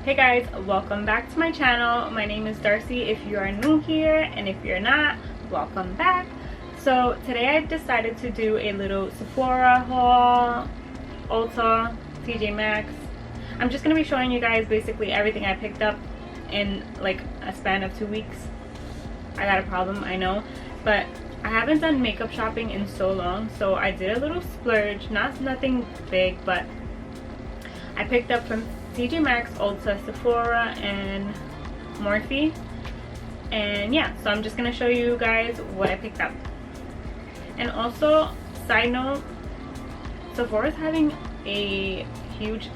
Hey guys, welcome back to my channel. My name is Darcy if you are new here, and if you're not, welcome back. So today I've decided to do a little Sephora haul, Ulta, T.J Maxx. I'm just going to be showing you guys basically everything I picked up in like a span of 2 weeks. I got a problem, I know, but I haven't done makeup shopping in so long, so I did a little splurge. Nothing big, but I picked up from T.J Maxx, Ulta, Sephora, and Morphe. And yeah, so I'm just gonna show you guys what I picked up. And also, side note, Sephora's having a huge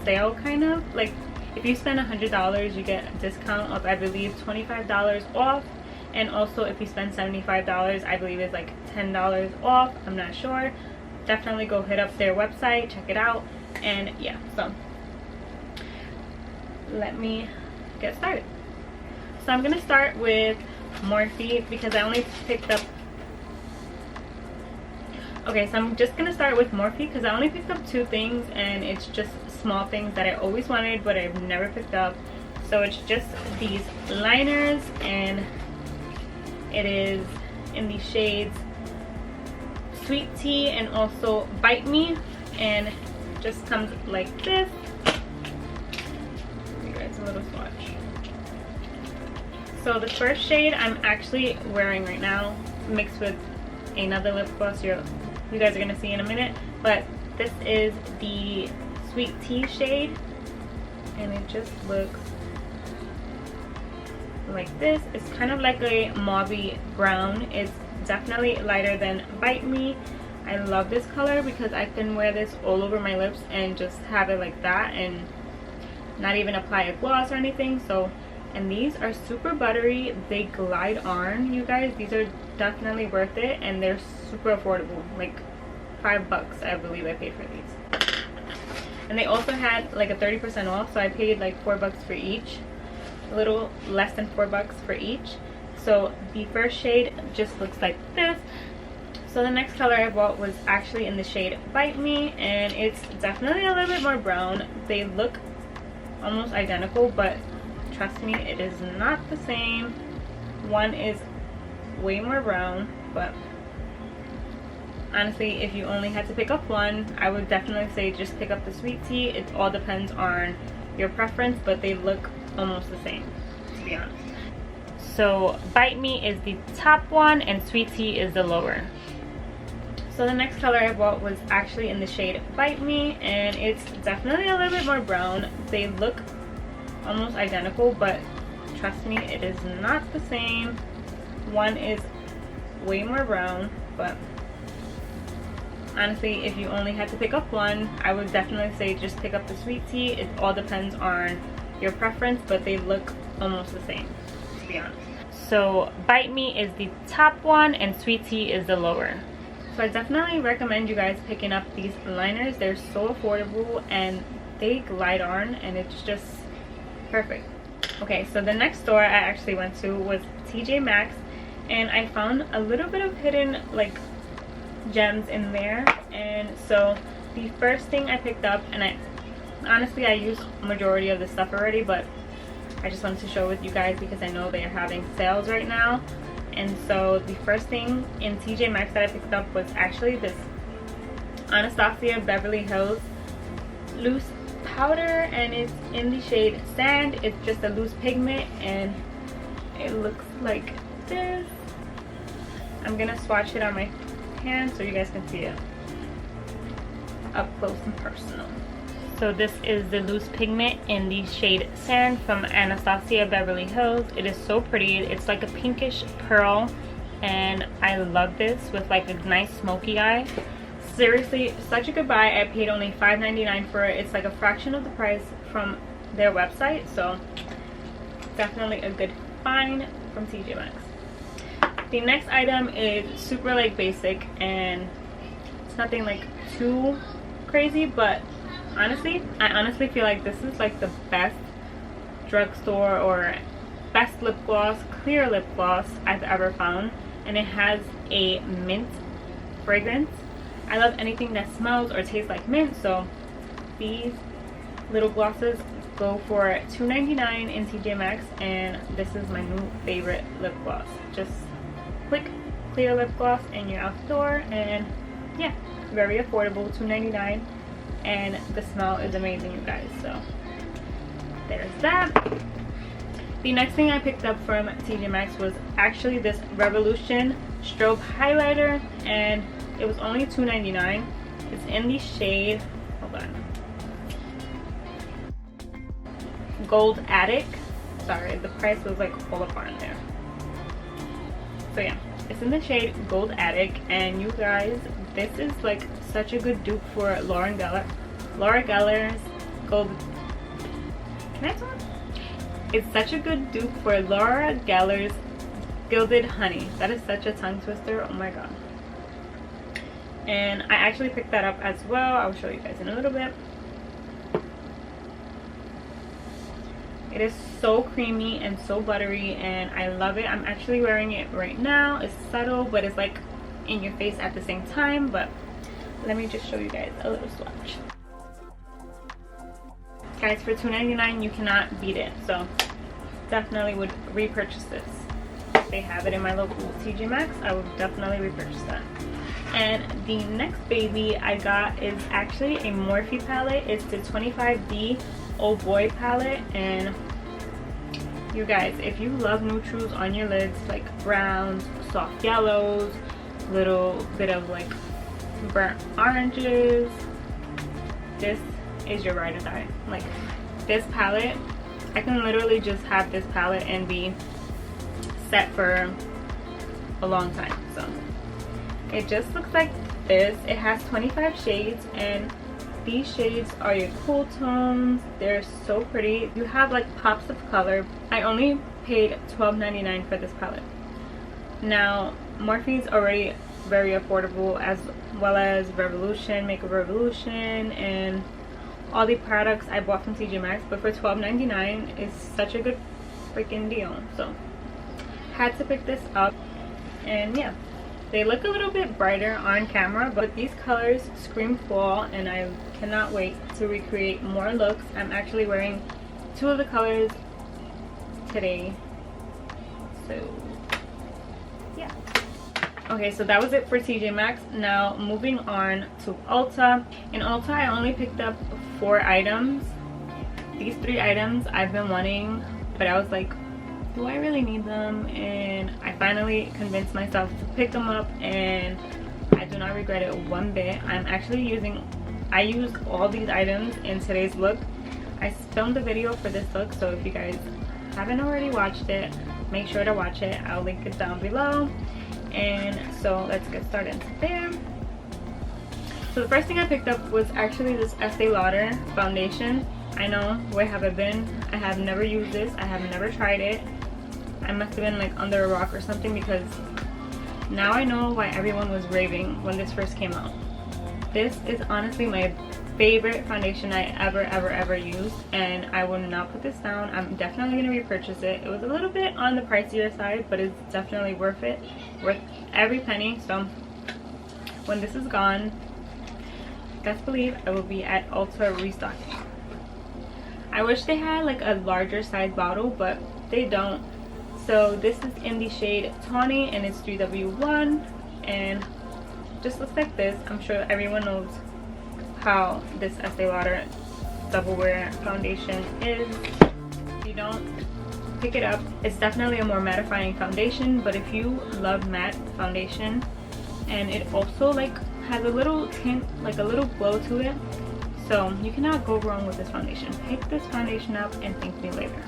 sale, kind of like if you spend $100 you get a discount of, I believe, $25 off. And also if you spend $75, I believe it's like $10 off. I'm not sure. Definitely go hit up their website, check it out. And yeah, so let me get started. So I'm gonna start with Morphe because I only picked up, okay, so I'm just gonna start with Morphe because I only picked up 2 things, and it's just small things that I always wanted but I've never picked up. So it's just these liners, and it is in the shades Sweet Tea and also Bite Me, and just comes like this. Give you guys a little swatch. So the first shade I'm actually wearing right now, mixed with another lip gloss you guys are gonna see in a minute, but this is the Sweet Tea shade, and it just looks like this. It's kind of like a mauve brown. It's definitely lighter than Bite Me. I love this color because I can wear this all over my lips and just have it like that and not even apply a gloss or anything. So, and these are super buttery. They glide on, you guys. These are definitely worth it, and they're super affordable, like $5 I believe I paid for these. And they also had like a 30% off, so I paid like $4 for each, a little less than $4 for each. So the first shade just looks like this. So the next color I bought was actually in the shade Bite Me, and it's definitely a little bit more brown. They look almost identical, but trust me, it is not the same. One is way more brown, but honestly, if you only had to pick up one, I would definitely say just pick up the Sweet Tea. It all depends on your preference, but they look almost the same, to be honest. So Bite Me is the top one and Sweet Tea is the lower. So the next color I bought was actually in the shade Bite Me, and it's definitely a little bit more brown. They look almost identical, but trust me, it is not the same. One is way more brown, but honestly, if you only had to pick up one, I would definitely say just pick up the Sweet Tea. It all depends on your preference, but they look almost the same, to be honest. So Bite Me is the top one and Sweet Tea is the lower. So I definitely recommend you guys picking up these liners. They're so affordable and they glide on, and it's just perfect. Okay, so the next store I actually went to was T.J Maxx, and I found a little bit of hidden like gems in there. And so the first thing I picked up, and I honestly used majority of the stuff already, but I just wanted to show with you guys because I know they are having sales right now. And so the first thing in TJ Maxx that I picked up was actually this Anastasia Beverly Hills loose powder, and it's in the shade Sand. It's just a loose pigment and it looks like this. I'm gonna swatch it on my hand so you guys can see it up close and personal. So this is the loose pigment in the shade Sand from Anastasia Beverly Hills. It is so pretty. It's like a pinkish pearl, and I love this with like a nice smoky eye. Seriously, such a good buy. I paid only $5.99 for it. It's like a fraction of the price from their website, so definitely a good find from TJ Maxx. The next item is super like basic, and it's nothing like too crazy, but honestly, I honestly feel like this is like the best drugstore or best lip gloss, clear lip gloss I've ever found, and it has a mint fragrance. I love anything that smells or tastes like mint, so these little glosses go for $2.99 in TJ Maxx, and this is my new favorite lip gloss. Just quick clear lip gloss and you're out the door, and yeah, very affordable, $2.99, and the smell is amazing, you guys. So there's that. The next thing I picked up from TJ Maxx was actually this Revolution strobe highlighter, and it was only $2.99. It's in the shade, hold on, Gold Attic. Sorry, the price was like all apart in there. So yeah, it's in the shade Gold Attic, and you guys, this is like such a good dupe for Laura Geller's Gold. Can I talk? It's such a good dupe for Laura Geller's Gilded Honey. That is such a tongue twister. Oh my god. And I actually picked that up as well. I'll show you guys in a little bit. It is so creamy and so buttery, and I love it. I'm actually wearing it right now. It's subtle, but it's like in your face at the same time. But let me just show you guys a little swatch. Guys, for $2.99 you cannot beat it. So definitely would repurchase this. If they have it in my local TJ Maxx, I would definitely repurchase that. And the next baby I got is actually a Morphe palette. It's the 25D Oh Boy palette, and you guys, if you love neutrals on your lids, like browns, soft yellows, little bit of like burnt oranges, this is your ride or die. Like this palette, I can literally just have this palette and be set for a long time. So it just looks like this. It has 25 shades, and these shades are your cool tones. They're so pretty. You have like pops of color. I only paid $12.99 for this palette. Now Morphe's already very affordable, as well as Revolution, Makeup Revolution, and all the products I bought from TJ Maxx, but for $12.99 is such a good freaking deal. So had to pick this up, and yeah, they look a little bit brighter on camera, but these colors scream fall, and I cannot wait to recreate more looks. I'm actually wearing two of the colors today, so yeah. Okay, so that was it for TJ Maxx. Now moving on to Ulta. In Ulta, I only picked up 4 items. These 3 items I've been wanting, but I was like, do I really need them? And I finally convinced myself to pick them up, and I do not regret it one bit. I used all these items in today's look. I filmed a video for this look, so if you guys haven't already watched it, make sure to watch it. I'll link it down below. And so let's get started there. So the first thing I picked up was actually this Estee Lauder foundation. I know, where have I been? I have never used this. I have never tried it. I must have been like under a rock or something, because now I know why everyone was raving when this first came out. This is honestly my favorite foundation I ever used, and I will not put this down. I'm definitely going to repurchase it. It was a little bit on the pricier side, but it's definitely worth it, worth every penny. So when this is gone, best believe I will be at Ulta restocking. I wish they had like a larger size bottle, but they don't. So this is in the shade Tawny, and it's 3W1, and just looks like this. I'm sure everyone knows how this Estee Lauder Double Wear foundation is. If you don't, pick it up. It's definitely a more mattifying foundation, but if you love matte foundation, and it also like has a little tint, like a little glow to it, so you cannot go wrong with this foundation. Pick this foundation up and thank me later.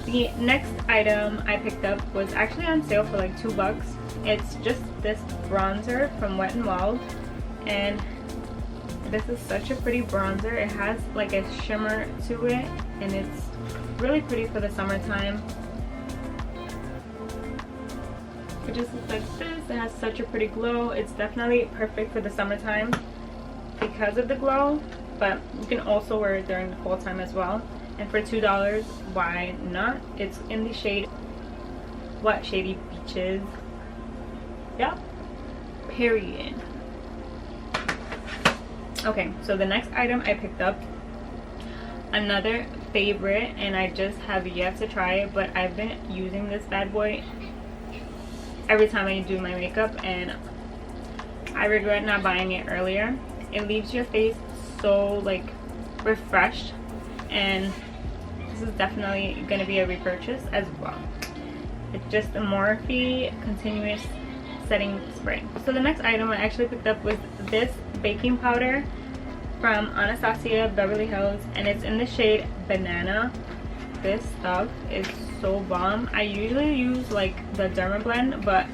The next item I picked up was actually on sale for like $2. It's just this bronzer from Wet n Wild, and this is such a pretty bronzer. It has like a shimmer to it, and it's really pretty for the summertime. It just looks like this. It has such a pretty glow. It's definitely perfect for the summertime because of the glow, but you can also wear it during the fall time as well. And for $2, why not? It's in the shade What Shady Beaches. Yep, period. Okay, so the next item I picked up, another favorite, and I just have yet to try it, but I've been using this bad boy every time I do my makeup, and I regret not buying it earlier. It leaves your face so like refreshed, and this is definitely going to be a repurchase as well. It's just a Morphe continuous setting spray. So the next item I actually picked up was this baking powder from Anastasia Beverly Hills, and it's in the shade Banana. This stuff is so bomb. I usually use like the Derma blend, but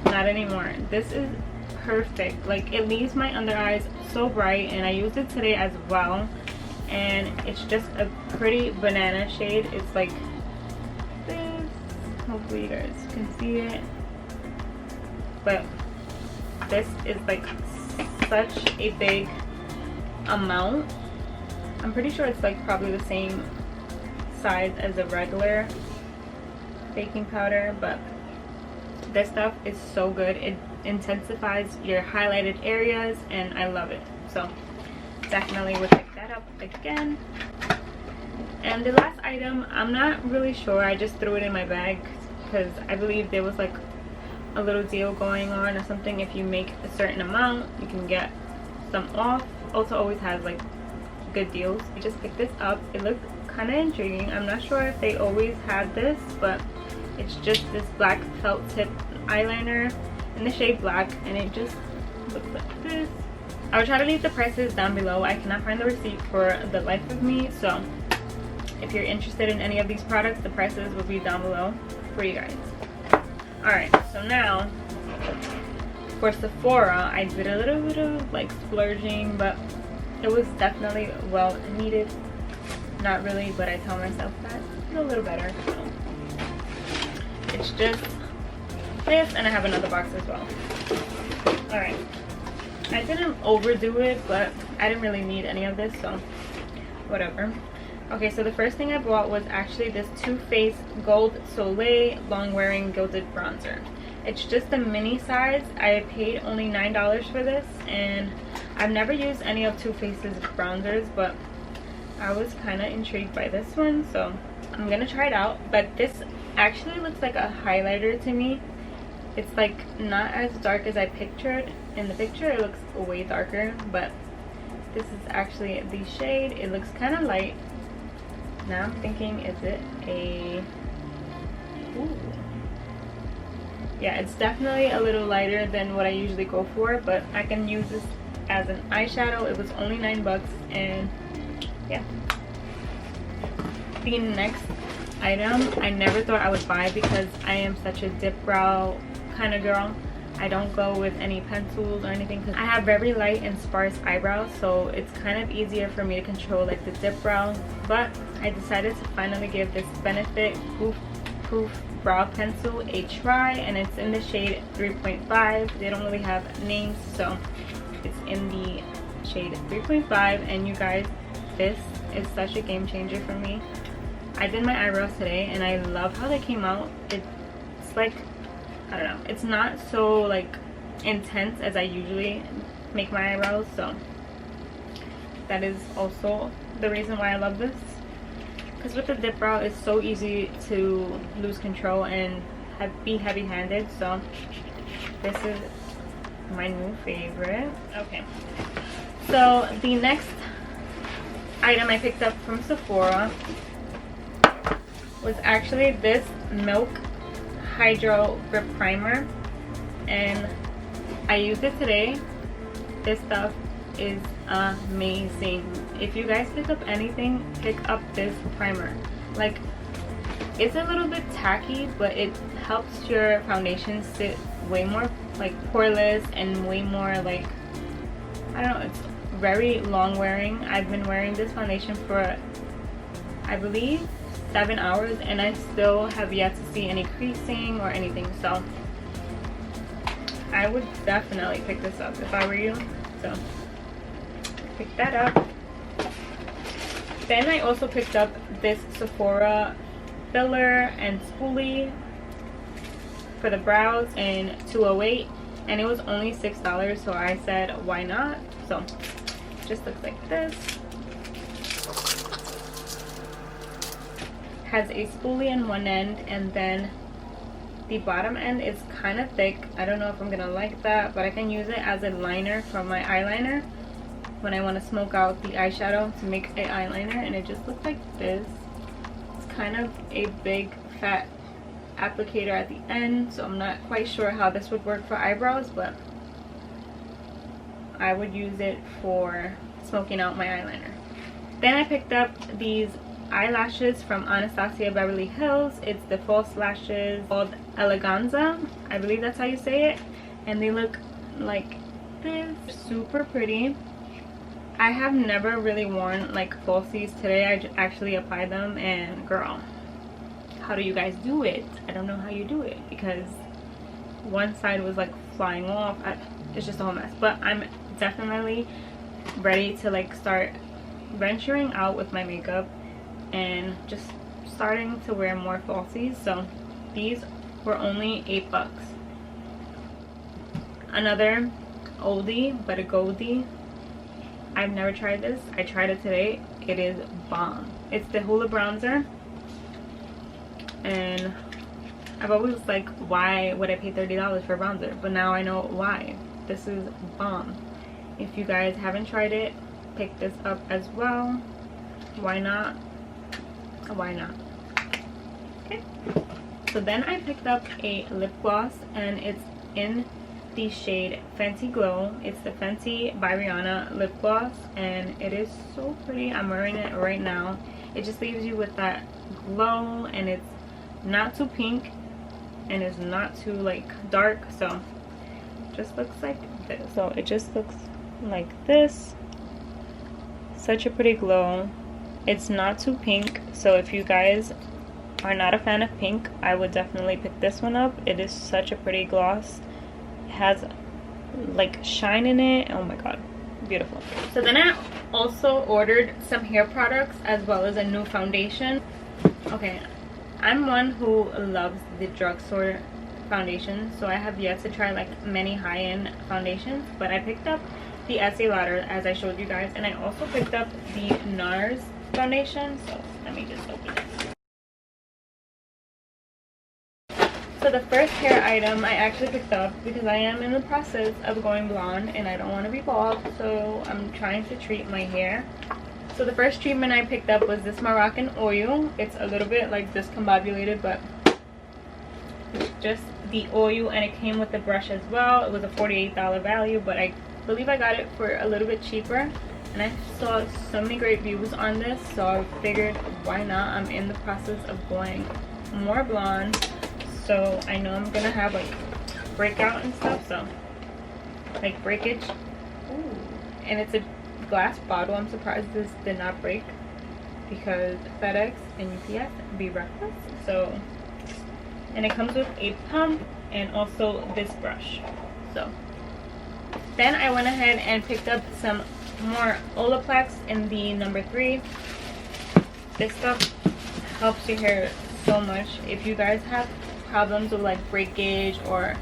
not anymore. This is perfect. Like, it leaves my under eyes so bright, and I used it today as well, and it's just a pretty banana shade. It's like this. Hopefully you guys can see it, but this is like such a big amount. I'm pretty sure it's like probably the same size as a regular baking powder, but this stuff is so good. It intensifies your highlighted areas, and I love it. So definitely would pick that up again. And the last item, I'm not really sure, I just threw it in my bag because I believe there was like a little deal going on or something. If you make a certain amount, you can get some off. Ulta always has like good deals. I just picked this up. It looked kind of intriguing. I'm not sure if they always had this, but it's just this black felt tip eyeliner in the shade black, and it just looks like this. I will try to leave the prices down below. I cannot find the receipt for the life of me, so if you're interested in any of these products, the prices will be down below for you guys. Alright, so now for Sephora, I did a little bit of like splurging, but it was definitely well needed. Not really, but I tell myself that it's a little better. So it's just this, and I have another box as well. Alright, I didn't overdo it, but I didn't really need any of this, so whatever. Okay, so the first thing I bought was actually this Too Faced Gold Soleil Long Wearing Gilded Bronzer. It's just a mini size. I paid only $9 for this, and I've never used any of Too Faced's bronzers, but I was kind of intrigued by this one, so I'm gonna try it out. But this actually looks like a highlighter to me. It's like not as dark as I pictured. In the picture it looks way darker, but this is actually the shade. It looks kind of light. Now I'm thinking, is it a... Ooh. Yeah, it's definitely a little lighter than what I usually go for, but I can use this as an eyeshadow. It was only $9, and yeah. The next item I never thought I would buy because I am such a dip brow kind of girl. I don't go with any pencils or anything because I have very light and sparse eyebrows, so it's kind of easier for me to control like the dip brow. But I decided to finally give this Benefit Proof Brow Pencil a try, and it's in the shade 3.5. They don't really have names, so it's in the shade 3.5, and you guys, this is such a game changer for me. I did my eyebrows today, and I love how they came out. It's like, I don't know, it's not so like intense as I usually make my eyebrows, so that is also the reason why I love this. Because with the dip brow, it's so easy to lose control and be heavy-handed, so this is my new favorite. Okay, so the next item I picked up from Sephora was actually this Milk Hydro Grip Primer, and I used it today. This stuff is amazing. If you guys pick up anything, pick up this primer. Like, it's a little bit tacky, but it helps your foundation sit way more like poreless and way more like, I don't know, it's very long wearing. I've been wearing this foundation for, I believe, 7 hours, and I still have yet to see any creasing or anything, so I would definitely pick this up if I were you. So pick that up. Then I also picked up this Sephora filler and spoolie for the brows in 208, and it was only $6, so I said why not. So it just looks like this. has a spoolie in one end, and then the bottom end is kind of thick. I don't know if I'm gonna like that, but I can use it as a liner for my eyeliner when I want to smoke out the eyeshadow to make an eyeliner. And it just looks like this. It's kind of a big fat applicator at the end, so I'm not quite sure how this would work for eyebrows, but I would use it for smoking out my eyeliner. Then I picked up these eyelashes from Anastasia Beverly Hills. It's the false lashes called Eleganza, I believe that's how you say it, and they look like this. Super pretty. I have never really worn like falsies. Today I actually applied them, and girl, how do you guys do it? I don't know how you do it, because one side was like flying off. It's just a whole mess, but I'm definitely ready to like start venturing out with my makeup and just starting to wear more falsies. So these were only $8. Another oldie but a goldie. I've never tried this. I tried it today. It is bomb. It's the Hula bronzer, and I've always like, why would I pay $30 for bronzer? But now I know why. This is bomb. If you guys haven't tried it, pick this up as well. Why not? Why not? Okay. So then I picked up a lip gloss, and it's in the shade Fenty Glow. It's the Fenty by Rihanna lip gloss, and it is so pretty. I'm wearing it right now. It just leaves you with that glow, and it's not too pink and it's not too like dark, so it just looks like this. So it just looks like this. Such a pretty glow. It's not too pink, so if you guys are not a fan of pink, I would definitely pick this one up. It is such a pretty gloss. It has like shine in it. Oh my god, beautiful. So then I also ordered some hair products as well as a new foundation. Okay, I'm one who loves the drugstore foundation, so I have yet to try like many high-end foundations, but I picked up the Estee Lauder as I showed you guys, and I also picked up the NARS foundation. So let me just open it. So the first hair item I actually picked up because I am in the process of going blonde and I don't want to be bald, so I'm trying to treat my hair. So the first treatment I picked up was this Moroccan oil. It's a little bit like discombobulated, but it's just the oil, and it came with the brush as well. It was a $48 value, but I believe I got it for a little bit cheaper, and I saw so many great reviews on this, so I figured why not. I'm in the process of going more blonde, so I know I'm gonna have like breakout and stuff, so like breakage. Ooh. And it's a glass bottle. I'm surprised this did not break because FedEx and UPS be reckless. So, and it comes with a pump and also this brush. So then I went ahead and picked up some more Olaplex in the number 3. This stuff helps your hair so much. If you guys have problems with like breakage, or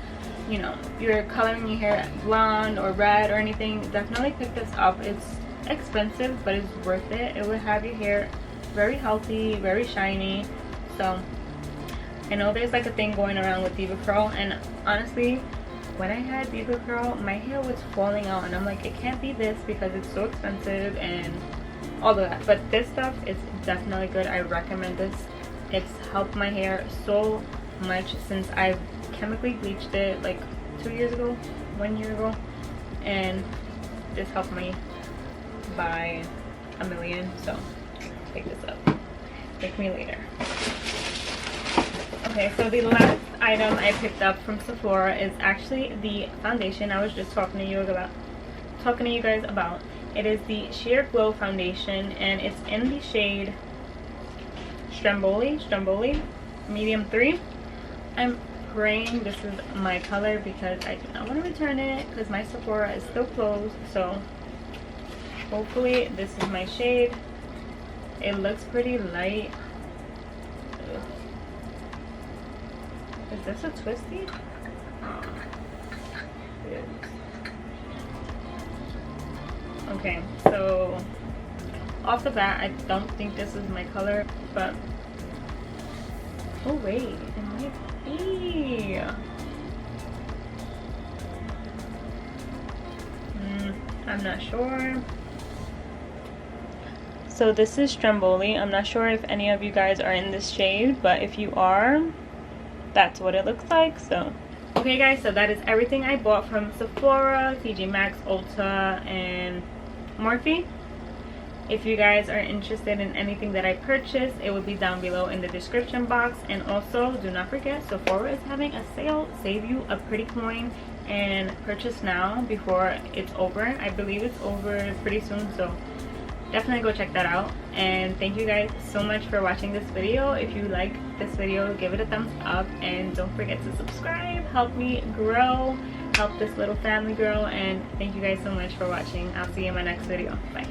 you know, you're coloring your hair blonde or red or anything, definitely pick this up. It's expensive, but it's worth it. It will have your hair very healthy, very shiny. So I know there's like a thing going around with Diva Curl, and honestly, when I had Diva Curl, my hair was falling out, and I'm like, it can't be this because it's so expensive and all of that. But this stuff is definitely good. I recommend this. It's helped my hair so much since I've chemically bleached it like 2 years ago, 1 year ago, and this helped me by a million. So pick this up. Thank me later. Okay, so the last item I picked up from Sephora is actually the foundation I was just talking to you guys about. It is the Sheer Glow foundation, and it's in the shade Stromboli medium 3. I'm praying this is my color because I do not want to return it because my Sephora is still closed. So hopefully this is my shade. It looks pretty light. Ugh. Is this a twisty? Oh, it is. Okay, so off the bat, I don't think this is my color, but Oh wait, it might be. I'm not sure. So this is Stromboli. I'm not sure if any of you guys are in this shade, but if you are, that's what it looks like. So okay guys, so that is everything I bought from Sephora, T.J Maxx, Ulta, and Morphe. If you guys are interested in anything that I purchased, it will be down below in the description box. And also, do not forget, Sephora is having a sale. Save you a pretty coin and purchase now before it's over. I believe it's over pretty soon, so definitely go check that out. And thank you guys so much for watching this video. If you like this video, give it a thumbs up and don't forget to subscribe. Help me grow, help this little family grow. And thank you guys so much for watching. I'll see you in my next video. Bye.